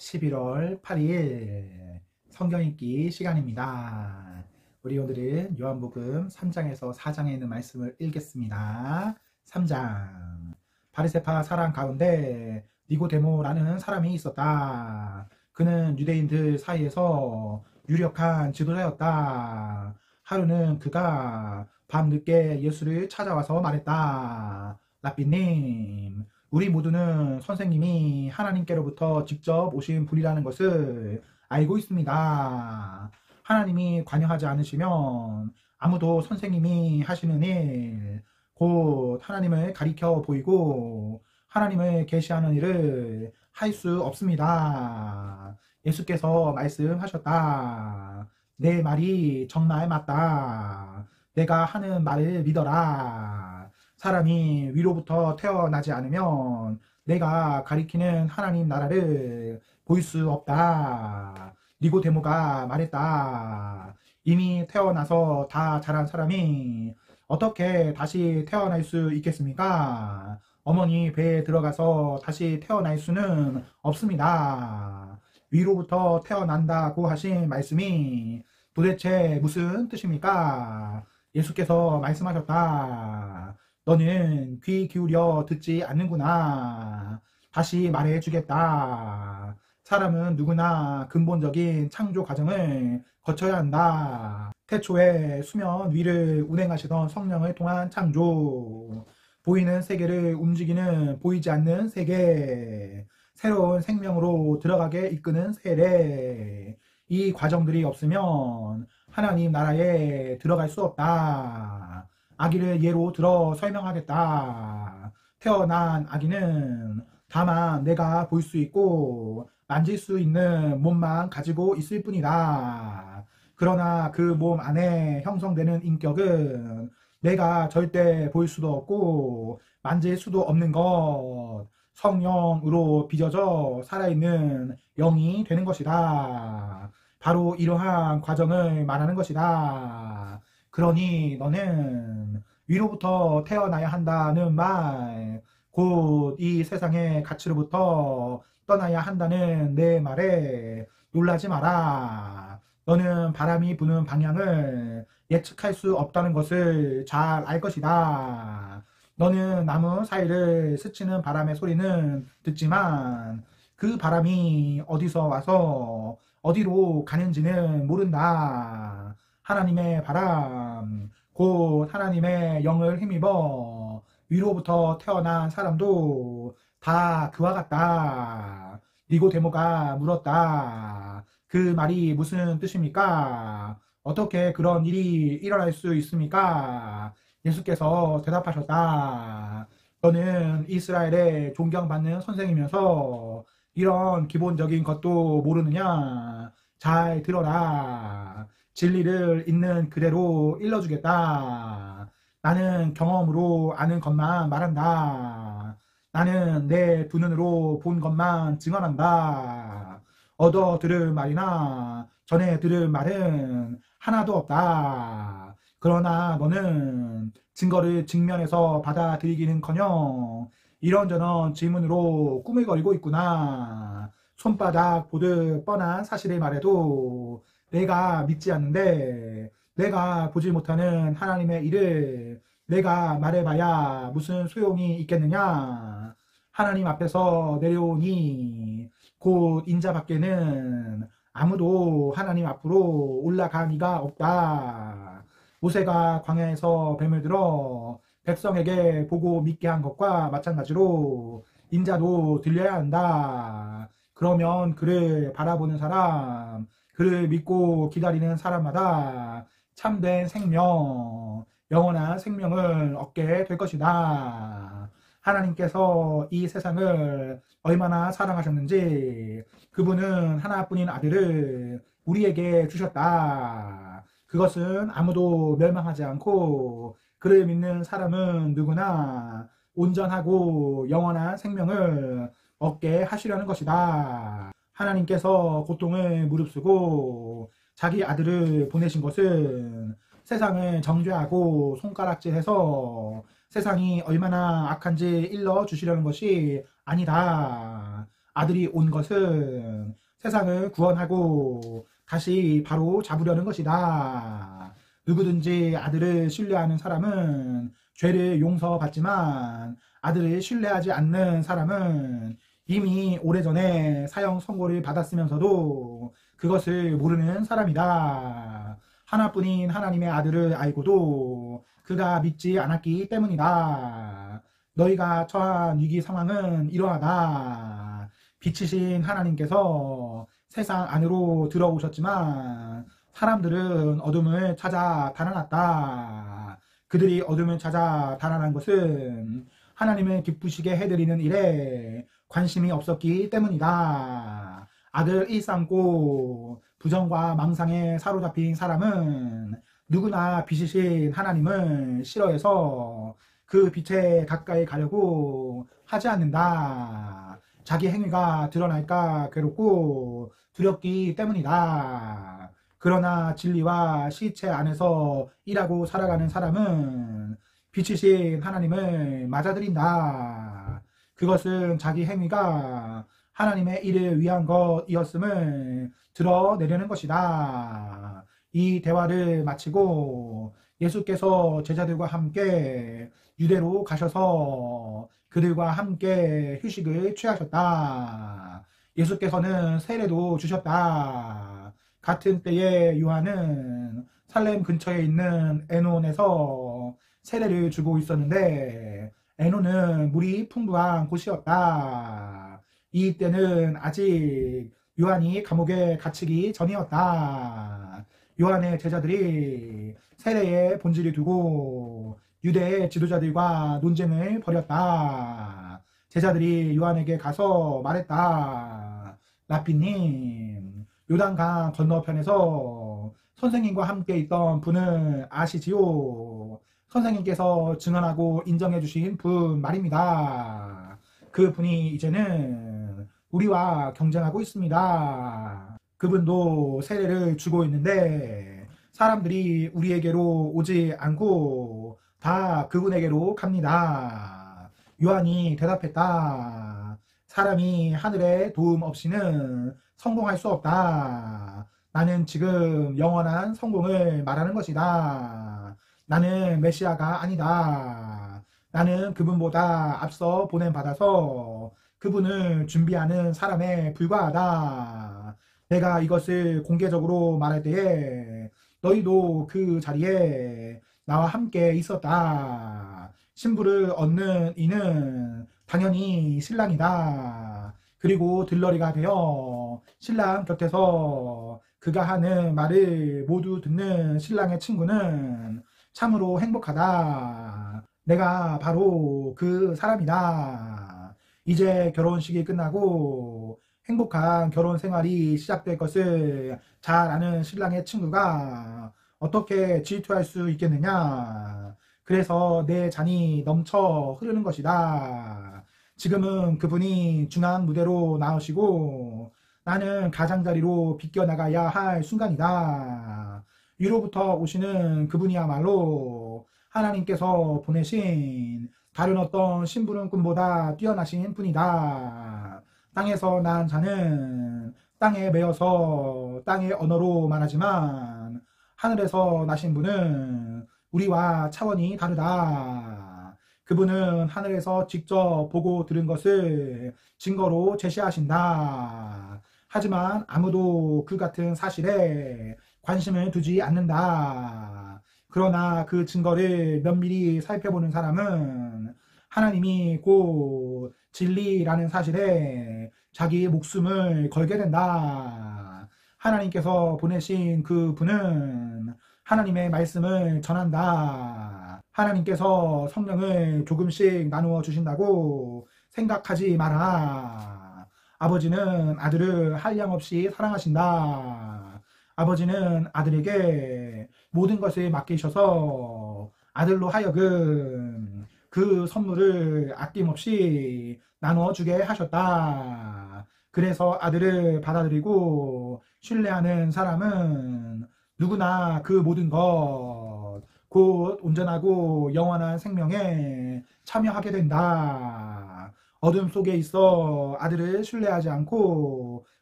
11월 8일 성경 읽기 시간입니다. 우리 오늘은 요한복음 3장에서 4장에 있는 말씀을 읽겠습니다. 3장. 바리새파 사람 가운데 니고데모라는 사람이 있었다. 그는 유대인들 사이에서 유력한 지도자였다. 하루는 그가 밤늦게 예수를 찾아와서 말했다. 라삐님, 우리 모두는 선생님이 하나님께로부터 직접 오신 분이라는 것을 알고 있습니다. 하나님이 관여하지 않으시면 아무도 선생님이 하시는 일, 곧 하나님을 가리켜 보이고 하나님을 계시하는 일을 할 수 없습니다. 예수께서 말씀하셨다. 내 말이 정말 맞다. 내가 하는 말을 믿어라. 사람이 위로부터 태어나지 않으면 내가 가리키는 하나님 나라를 볼 수 없다. 니고데모가 말했다. 이미 태어나서 다 자란 사람이 어떻게 다시 태어날 수 있겠습니까? 어머니 배에 들어가서 다시 태어날 수는 없습니다. 위로부터 태어난다고 하신 말씀이 도대체 무슨 뜻입니까? 예수께서 말씀하셨다. 너는 귀 기울여 듣지 않는구나. 다시 말해주겠다. 사람은 누구나 근본적인 창조 과정을 거쳐야 한다. 태초에 수면 위를 운행하시던 성령을 통한 창조. 보이는 세계를 움직이는 보이지 않는 세계. 새로운 생명으로 들어가게 이끄는 세례. 이 과정들이 없으면 하나님 나라에 들어갈 수 없다. 아기를 예로 들어 설명하겠다. 태어난 아기는 다만 내가 볼 수 있고 만질 수 있는 몸만 가지고 있을 뿐이다. 그러나 그 몸 안에 형성되는 인격은 내가 절대 볼 수도 없고 만질 수도 없는 것, 성령으로 빚어져 살아있는 영이 되는 것이다. 바로 이러한 과정을 말하는 것이다. 그러니 너는 위로부터 태어나야 한다는 말, 곧 이 세상의 가치로부터 떠나야 한다는 내 말에 놀라지 마라. 너는 바람이 부는 방향을 예측할 수 없다는 것을 잘 알 것이다. 너는 나무 사이를 스치는 바람의 소리는 듣지만 그 바람이 어디서 와서 어디로 가는지는 모른다. 하나님의 바람, 곧 하나님의 영을 힘입어 위로부터 태어난 사람도 다 그와 같다. 니고데모가 물었다. 그 말이 무슨 뜻입니까? 어떻게 그런 일이 일어날 수 있습니까? 예수께서 대답하셨다. 너는 이스라엘의 존경받는 선생이면서 이런 기본적인 것도 모르느냐? 잘 들어라. 진리를 있는 그대로 일러주겠다. 나는 경험으로 아는 것만 말한다. 나는 내 두 눈으로 본 것만 증언한다. 얻어 들은 말이나 전에 들은 말은 하나도 없다. 그러나 너는 증거를 직면해서 받아들이기는커녕 이런저런 질문으로 꾸물거리고 있구나. 손바닥 보듯 뻔한 사실을 말해도 내가 믿지 않는데 내가 보지 못하는 하나님의 일을 내가 말해봐야 무슨 소용이 있겠느냐. 하나님 앞에서 내려오니 곧 인자 밖에는 아무도 하나님 앞으로 올라간 이가 없다. 모세가 광야에서 뱀을 들어 백성에게 보고 믿게 한 것과 마찬가지로 인자도 들려야 한다. 그러면 그를 바라보는 사람, 그를 믿고 기다리는 사람마다 참된 생명, 영원한 생명을 얻게 될 것이다. 하나님께서 이 세상을 얼마나 사랑하셨는지 그분은 하나뿐인 아들을 우리에게 주셨다. 그것은 아무도 멸망하지 않고 그를 믿는 사람은 누구나 온전하고 영원한 생명을 얻게 하시려는 것이다. 하나님께서 고통을 무릅쓰고 자기 아들을 보내신 것은 세상을 정죄하고 손가락질해서 세상이 얼마나 악한지 일러주시려는 것이 아니다. 아들이 온 것은 세상을 구원하고 다시 바로 잡으려는 것이다. 누구든지 아들을 신뢰하는 사람은 죄를 용서받지만 아들을 신뢰하지 않는 사람은 이미 오래전에 사형 선고를 받았으면서도 그것을 모르는 사람이다. 하나뿐인 하나님의 아들을 알고도 그가 믿지 않았기 때문이다. 너희가 처한 위기 상황은 이러하다. 빛이신 하나님께서 세상 안으로 들어오셨지만 사람들은 어둠을 찾아 달아났다. 그들이 어둠을 찾아 달아난 것은 하나님을 기쁘시게 해드리는 일에 관심이 없었기 때문이다. 악을 일삼고 부정과 망상에 사로잡힌 사람은 누구나 빛이신 하나님을 싫어해서 그 빛에 가까이 가려고 하지 않는다. 자기 행위가 드러날까 괴롭고 두렵기 때문이다. 그러나 진리와 실체 안에서 일하고 살아가는 사람은 빛이신 하나님을 맞아들인다. 그것은 자기 행위가 하나님의 일을 위한 것이었음을 드러내려는 것이다. 이 대화를 마치고 예수께서 제자들과 함께 유대로 가셔서 그들과 함께 휴식을 취하셨다. 예수께서는 세례도 주셨다. 같은 때에 요한은 살렘 근처에 있는 에논에서 세례를 주고 있었는데 에논은 물이 풍부한 곳이었다. 이 때는 아직 요한이 감옥에 갇히기 전이었다. 요한의 제자들이 세례의 본질을 두고 유대의 지도자들과 논쟁을 벌였다. 제자들이 요한에게 가서 말했다. 라삐님, 요단강 건너편에서 선생님과 함께 있던 분을 아시지요? 선생님께서 증언하고 인정해 주신 분 말입니다. 그 분이 이제는 우리와 경쟁하고 있습니다. 그분도 세례를 주고 있는데 사람들이 우리에게로 오지 않고 다 그분에게로 갑니다. 요한이 대답했다. 사람이 하늘의 도움 없이는 성공할 수 없다. 나는 지금 영원한 성공을 말하는 것이다. 나는 메시아가 아니다. 나는 그분보다 앞서 보냄받아서 그분을 준비하는 사람에 불과하다. 내가 이것을 공개적으로 말할 때에 너희도 그 자리에 나와 함께 있었다. 신부를 얻는 이는 당연히 신랑이다. 그리고 들러리가 되어 신랑 곁에서 그가 하는 말을 모두 듣는 신랑의 친구는 참으로 행복하다. 내가 바로 그 사람이다. 이제 결혼식이 끝나고 행복한 결혼 생활이 시작될 것을 잘 아는 신랑의 친구가 어떻게 질투할 수 있겠느냐. 그래서 내 잔이 넘쳐 흐르는 것이다. 지금은 그분이 중앙 무대로 나오시고 나는 가장자리로 비껴나가야 할 순간이다. 위로부터 오시는 그분이야말로 하나님께서 보내신 다른 어떤 심부름꾼보다 뛰어나신 분이다. 땅에서 난 자는 땅에 매여서 땅의 언어로 말하지만 하늘에서 나신 분은 우리와 차원이 다르다. 그분은 하늘에서 직접 보고 들은 것을 증거로 제시하신다. 하지만 아무도 그 같은 사실에 관심을 두지 않는다. 그러나 그 증거를 면밀히 살펴보는 사람은 하나님이 곧 진리라는 사실에 자기 목숨을 걸게 된다. 하나님께서 보내신 그 분은 하나님의 말씀을 전한다. 하나님께서 성령을 조금씩 나누어 주신다고 생각하지 마라. 아버지는 아들을 한량없이 사랑하신다. 아버지는 아들에게 모든 것을 맡기셔서 아들로 하여금 그 선물을 아낌없이 나누어주게 하셨다. 그래서 아들을 받아들이고 신뢰하는 사람은 누구나 그 모든 것, 곧 온전하고 영원한 생명에 참여하게 된다. 어둠 속에 있어 아들을 신뢰하지 않고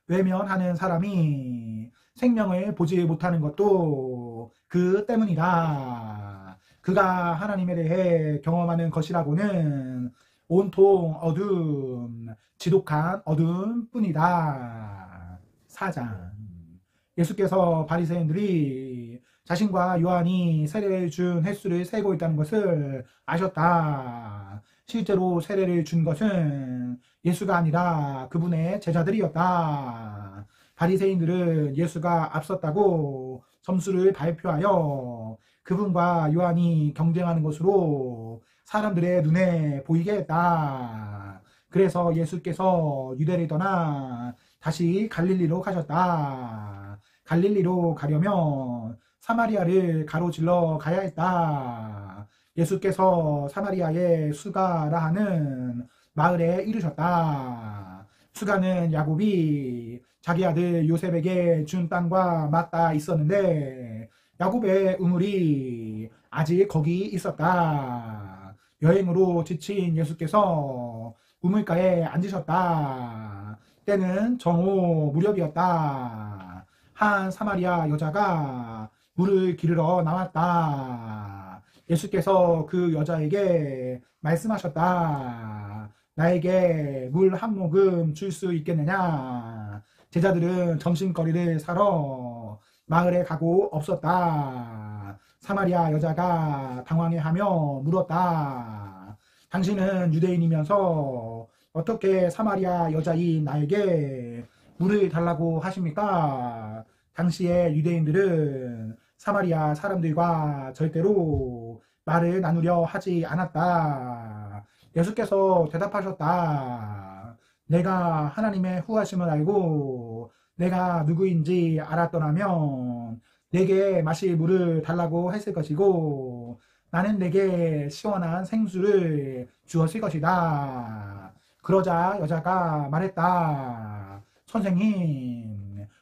외면하는 사람이 생명을 보지 못하는 것도 그 때문이다. 그가 하나님에 대해 경험하는 것이라고는 온통 어둠, 지독한 어둠 뿐이다. 4장. 예수께서 바리새인들이 자신과 요한이 세례를 준 횟수를 세고 있다는 것을 아셨다. 실제로 세례를 준 것은 예수가 아니라 그분의 제자들이었다. 바리새인들은 예수가 앞섰다고 점수를 발표하여 그분과 요한이 경쟁하는 것으로 사람들의 눈에 보이게 했다. 그래서 예수께서 유대를 떠나 다시 갈릴리로 가셨다. 갈릴리로 가려면 사마리아를 가로질러 가야 했다. 예수께서 사마리아의 수가라 하는 마을에 이르셨다. 수가는 야곱이 자기 아들 요셉에게 준 땅과 맞닿아 있었는데 야곱의 우물이 아직 거기 있었다. 여행으로 지친 예수께서 우물가에 앉으셨다. 때는 정오 무렵이었다. 한 사마리아 여자가 물을 기르러 나왔다. 예수께서 그 여자에게 말씀하셨다. 나에게 물 한 모금 줄 수 있겠느냐? 제자들은 점심거리를 사러 마을에 가고 없었다. 사마리아 여자가 당황해하며 물었다. 당신은 유대인이면서 어떻게 사마리아 여자인 나에게 물을 달라고 하십니까? 당시의 유대인들은 사마리아 사람들과 절대로 말을 나누려 하지 않았다. 예수께서 대답하셨다. 내가 하나님의 후하심을 알고 내가 누구인지 알았더라면 내게 마실 물을 달라고 했을 것이고 나는 내게 시원한 생수를 주었을 것이다. 그러자 여자가 말했다.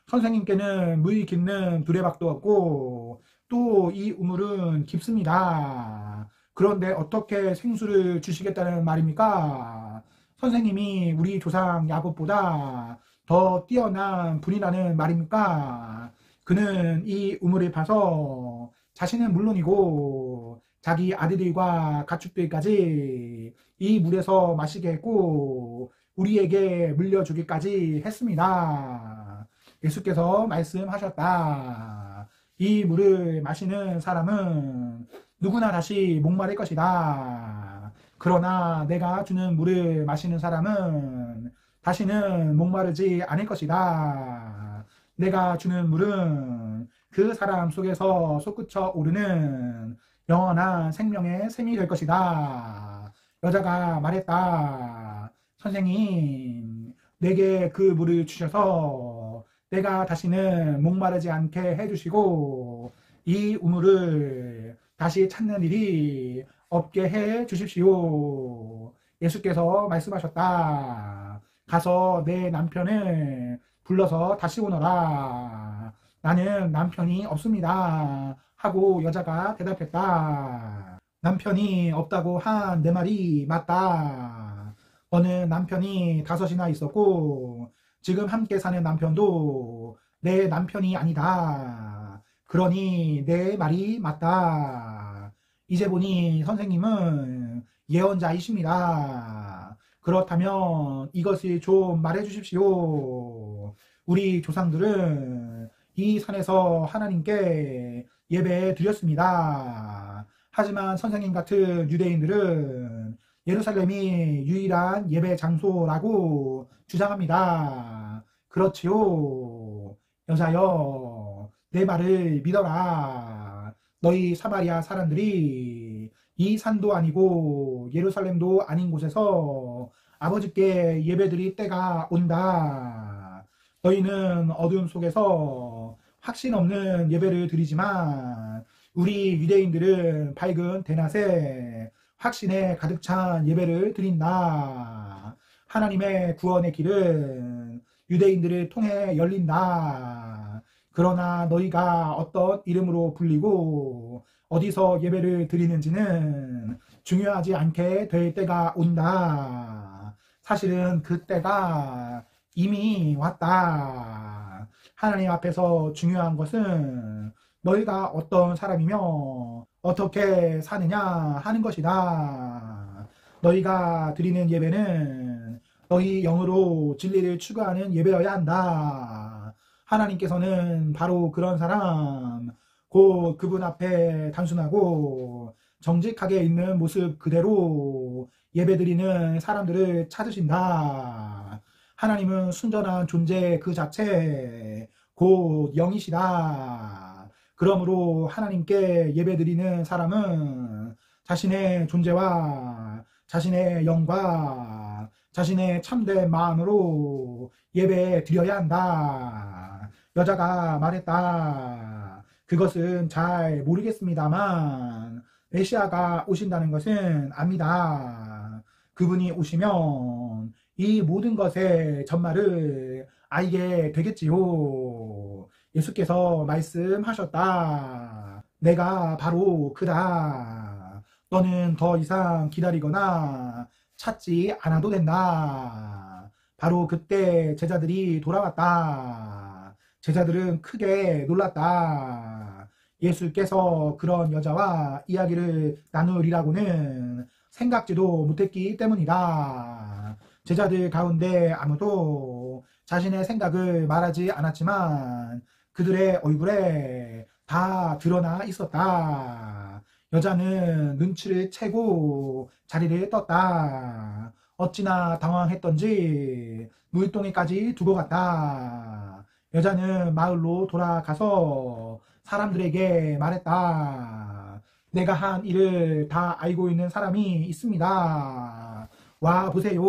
선생님께는 물 깊는 두레박도 없고 또 이 우물은 깊습니다. 그런데 어떻게 생수를 주시겠다는 말입니까? 선생님이 우리 조상 야곱보다 더 뛰어난 분이라는 말입니까? 그는 이 우물을 파서 자신은 물론이고 자기 아들들과 가축들까지 이 물에서 마시게 했고 우리에게 물려주기까지 했습니다. 예수께서 말씀하셨다. 이 물을 마시는 사람은 누구나 다시 목마를 것이다. 그러나 내가 주는 물을 마시는 사람은 다시는 목마르지 않을 것이다. 내가 주는 물은 그 사람 속에서 솟구쳐 오르는 영원한 생명의 샘이 될 것이다. 여자가 말했다. 선생님, 내게 그 물을 주셔서 내가 다시는 목마르지 않게 해주시고 이 우물을 다시 찾는 일이 없게 해 주십시오. 예수께서 말씀하셨다. 가서 내 남편을 불러서 다시 오너라. 나는 남편이 없습니다. 하고 여자가 대답했다. 남편이 없다고 한 내 말이 맞다. 너는 남편이 5이나 있었고 지금 함께 사는 남편도 내 남편이 아니다. 그러니 내 말이 맞다. 이제 보니 선생님은 예언자이십니다. 그렇다면 이것을 좀 말해 주십시오. 우리 조상들은 이 산에서 하나님께 예배 드렸습니다. 하지만 선생님 같은 유대인들은 예루살렘이 유일한 예배 장소라고 주장합니다. 그렇지요. 여자여, 내 말을 믿어라. 너희 사마리아 사람들이 이 산도 아니고 예루살렘도 아닌 곳에서 아버지께 예배드릴 때가 온다. 너희는 어두움 속에서 확신 없는 예배를 드리지만 우리 유대인들은 밝은 대낮에 확신에 가득 찬 예배를 드린다. 하나님의 구원의 길은 유대인들을 통해 열린다. 그러나 너희가 어떤 이름으로 불리고 어디서 예배를 드리는지는 중요하지 않게 될 때가 온다. 사실은 그때가 이미 왔다. 하나님 앞에서 중요한 것은 너희가 어떤 사람이며 어떻게 사느냐 하는 것이다. 너희가 드리는 예배는 너희 영으로 진리를 추구하는 예배여야 한다. 하나님께서는 바로 그런 사람, 곧 그분 앞에 단순하고 정직하게 있는 모습 그대로 예배드리는 사람들을 찾으신다. 하나님은 순전한 존재 그 자체, 곧 영이시다. 그러므로 하나님께 예배드리는 사람은 자신의 존재와 자신의 영과 자신의 참된 마음으로 예배 드려야 한다. 여자가 말했다. 그것은 잘 모르겠습니다만 메시아가 오신다는 것은 압니다. 그분이 오시면 이 모든 것의 전말을 알게 되겠지요. 예수께서 말씀하셨다. 내가 바로 그다. 너는 더 이상 기다리거나 찾지 않아도 된다. 바로 그때 제자들이 돌아왔다. 제자들은 크게 놀랐다. 예수께서 그런 여자와 이야기를 나누리라고는 생각지도 못했기 때문이다. 제자들 가운데 아무도 자신의 생각을 말하지 않았지만 그들의 얼굴에 다 드러나 있었다. 여자는 눈치를 채고 자리를 떴다. 어찌나 당황했던지 물동이까지 두고 갔다. 여자는 마을로 돌아가서 사람들에게 말했다. 내가 한 일을 다 알고 있는 사람이 있습니다. 와 보세요.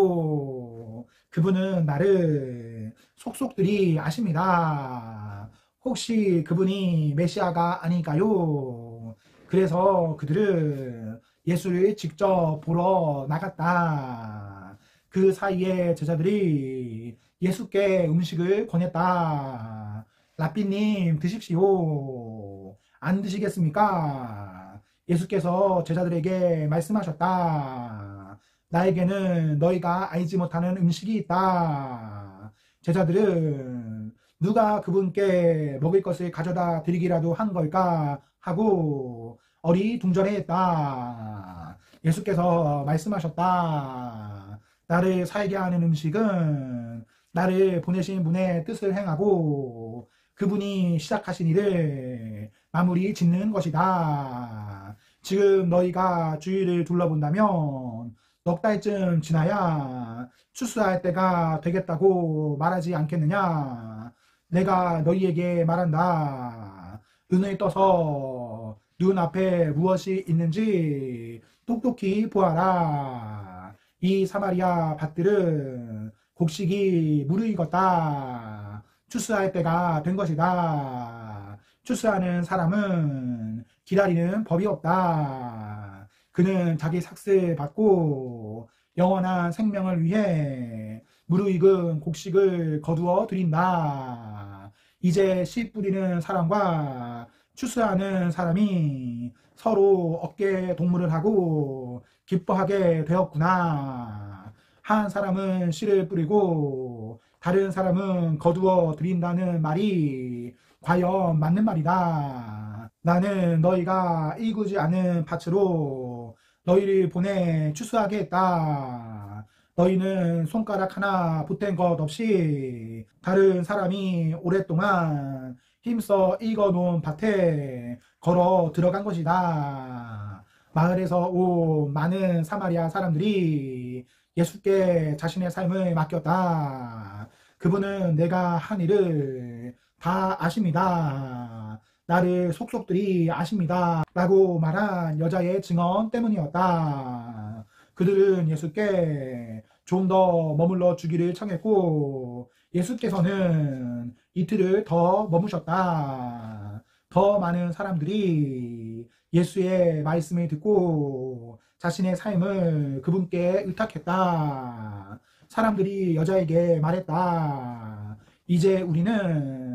그분은 나를 속속들이 아십니다. 혹시 그분이 메시아가 아닐까요? 그래서 그들은 예수를 직접 보러 나갔다. 그 사이에 제자들이 예수께 음식을 권했다. 랍비님 드십시오. 안 드시겠습니까? 예수께서 제자들에게 말씀하셨다. 나에게는 너희가 알지 못하는 음식이 있다. 제자들은 누가 그분께 먹을 것을 가져다 드리기라도 한 걸까 하고 어리둥절해했다. 예수께서 말씀하셨다. 나를 살게 하는 음식은 나를 보내신 분의 뜻을 행하고 그분이 시작하신 일을 마무리 짓는 것이다. 지금 너희가 주위를 둘러본다면 넉 달쯤 지나야 추수할 때가 되겠다고 말하지 않겠느냐? 내가 너희에게 말한다. 눈을 떠서 눈앞에 무엇이 있는지 똑똑히 보아라. 이 사마리아 밭들은 곡식이 무르익었다. 추수할 때가 된 것이다. 추수하는 사람은 기다리는 법이 없다. 그는 자기 삭슬 받고 영원한 생명을 위해 무르익은 곡식을 거두어 드린다. 이제 씨 뿌리는 사람과 추수하는 사람이 서로 어깨 동무를 하고 기뻐하게 되었구나. 한 사람은 씨를 뿌리고 다른 사람은 거두어 드린다는 말이 과연 맞는 말이다. 나는 너희가 일구지 않은 밭으로 너희를 보내 추수하게 했다. 너희는 손가락 하나 보탠 것 없이 다른 사람이 오랫동안 힘써 일궈 놓은 밭에 걸어 들어간 것이다. 마을에서 온 많은 사마리아 사람들이 예수께 자신의 삶을 맡겼다. 그분은 내가 한 일을 다 아십니다. 나를 속속들이 아십니다. 라고 말한 여자의 증언 때문이었다. 그들은 예수께 좀 더 머물러 주기를 청했고 예수께서는 이틀을 더 머무셨다. 더 많은 사람들이 예수의 말씀을 듣고 자신의 삶을 그분께 의탁했다. 사람들이 여자에게 말했다. 이제 우리는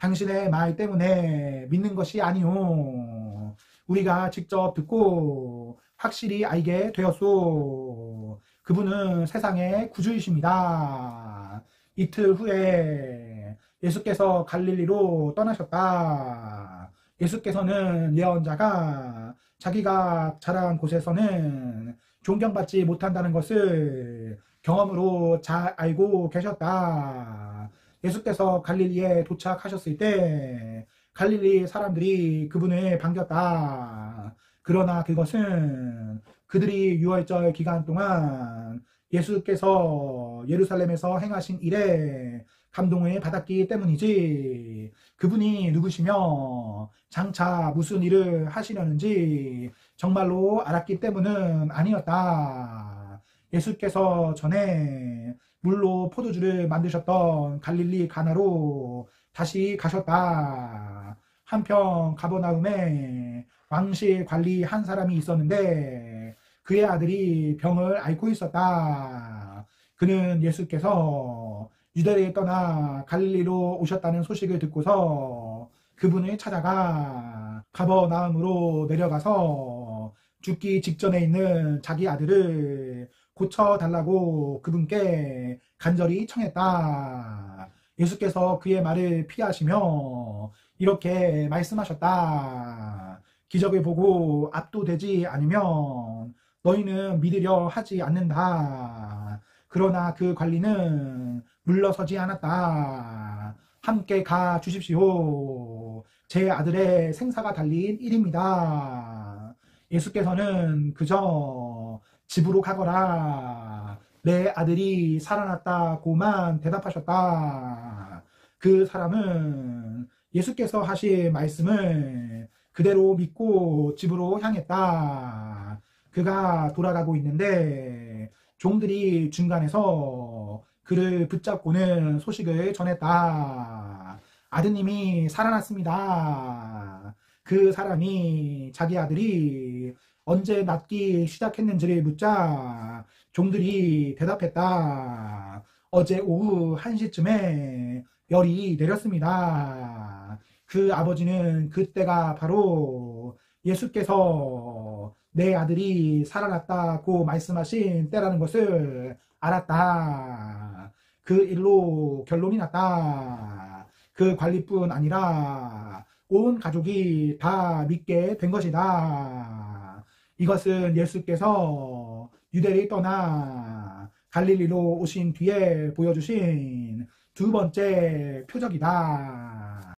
당신의 말 때문에 믿는 것이 아니오. 우리가 직접 듣고 확실히 알게 되었소. 그분은 세상의 구주이십니다. 이틀 후에 예수께서 갈릴리로 떠나셨다. 예수께서는 예언자가 자기가 자란 곳에서는 존경받지 못한다는 것을 경험으로 잘 알고 계셨다. 예수께서 갈릴리에 도착하셨을 때 갈릴리 사람들이 그분을 반겼다. 그러나 그것은 그들이 유월절 기간 동안 예수께서 예루살렘에서 행하신 일에 감동을 받았기 때문이지, 그분이 누구시며 장차 무슨 일을 하시려는지 정말로 알았기 때문은 아니었다. 예수께서 전에 물로 포도주를 만드셨던 갈릴리 가나로 다시 가셨다. 한편 가버나움에 왕실 관리 한 사람이 있었는데 그의 아들이 병을 앓고 있었다. 그는 예수께서 유대를 떠나 갈릴리로 오셨다는 소식을 듣고서 그분을 찾아가 가버나움으로 내려가서 죽기 직전에 있는 자기 아들을 고쳐달라고 그분께 간절히 청했다. 예수께서 그의 말을 피하시며 이렇게 말씀하셨다. 기적을 보고 압도되지 않으면 너희는 믿으려 하지 않는다. 그러나 그 관리는 물러서지 않았다. 함께 가 주십시오. 제 아들의 생사가 달린 일입니다. 예수께서는 그저 집으로 가거라, 내 아들이 살아났다고만 대답하셨다. 그 사람은 예수께서 하실 말씀을 그대로 믿고 집으로 향했다. 그가 돌아가고 있는데 종들이 중간에서 그를 붙잡고는 소식을 전했다. 아드님이 살아났습니다. 그 사람이 자기 아들이 언제 낫기 시작했는지를 묻자 종들이 대답했다. 어제 오후 1시쯤에 열이 내렸습니다. 그 아버지는 그때가 바로 예수께서 내 아들이 살아났다고 말씀하신 때라는 것을 알았다. 그 일로 결론이 났다. 그 관리뿐 아니라 온 가족이 다 믿게 된 것이다. 이것은 예수께서 유대를 떠나 갈릴리로 오신 뒤에 보여주신 두 번째 표적이다.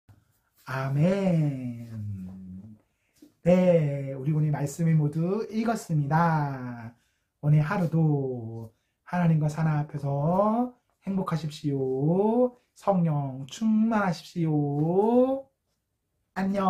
아멘. 네, 우리 오늘 말씀을 모두 읽었습니다. 오늘 하루도 하나님과 사나 앞에서 행복하십시오. 성령 충만하십시오. 안녕.